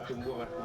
tumbuh waktu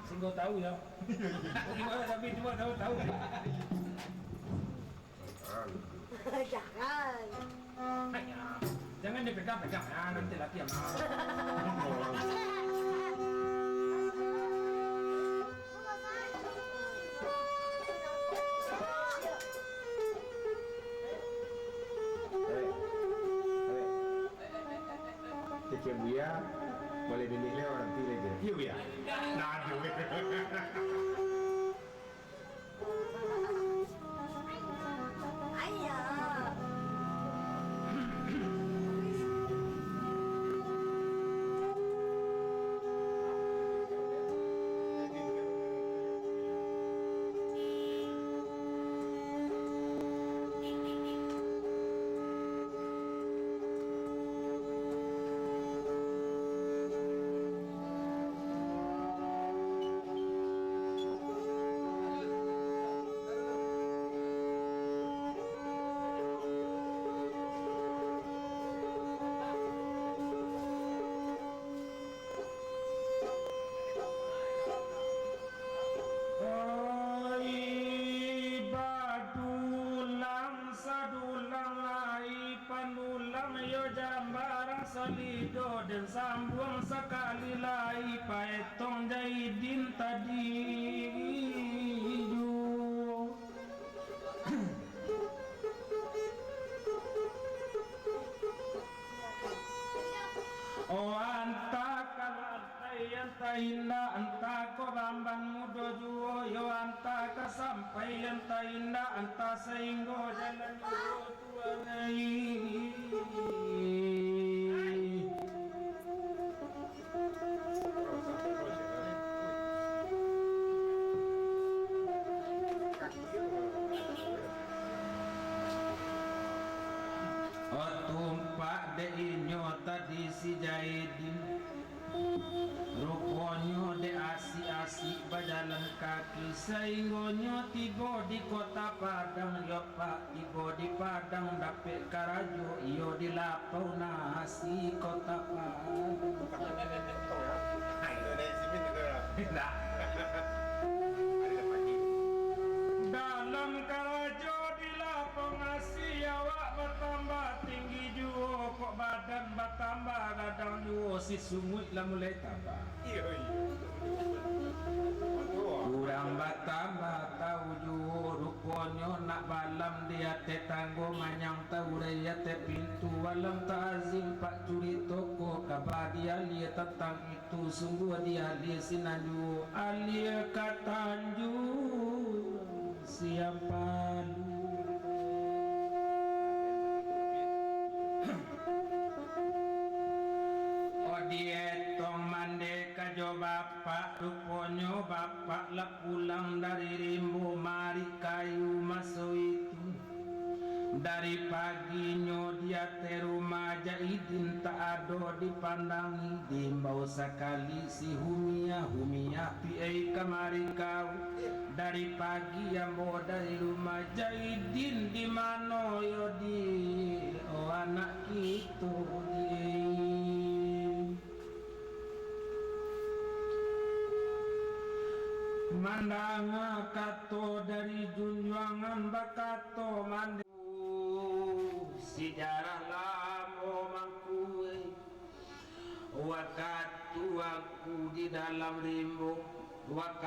Singgo tahu ya. Gimana tapi cuma tahu. Jangan. Jangan dipegang-pegang ya, nanti lagi yang Kecil Buya boleh dinilai orang pilih dia. Iya Buya. Nah, salido dan sambung sekali lai paetong jaidin tadi ju oh anta anta inda anta ko rambang mudo juo yo anta ka sampai anta inda anta sainggo jalan juo tuanai oh tumpak de inyo tadi si Jaidin rupanya de asik-asik berjalan kaki sehingga tiba di kota Padang ya pak tiba di Padang dapet karajo iyo di lapau nasi kota Padang dalam karajo di lapau nasi awak bertambah tinggi juga kok badan bertambah kadang juga si sumut lah mulai tambah kurang bertambah tahu juga rupanya nak balam dia tetanggo manyang tahu dia te pintu walam ta'zim pak curi toko kabar dia lihat tentang itu sungguh dia lihat sinanju alia katanju siapa lu dietong mande kajo bapak rupanya bapak lah pulang dari rimbo mari kayu masuk itu dari paginya dia te rumah Jaidin tak ada dipandangi dimbau sekali si Humia piai kamari kau dari pagi yang bawa dari rumah Jaidin di mana yo di oh anak itu di mandanga kato dari junjungan bakato mandi sejarah lama mangkue waktu aku di dalam limbo waktu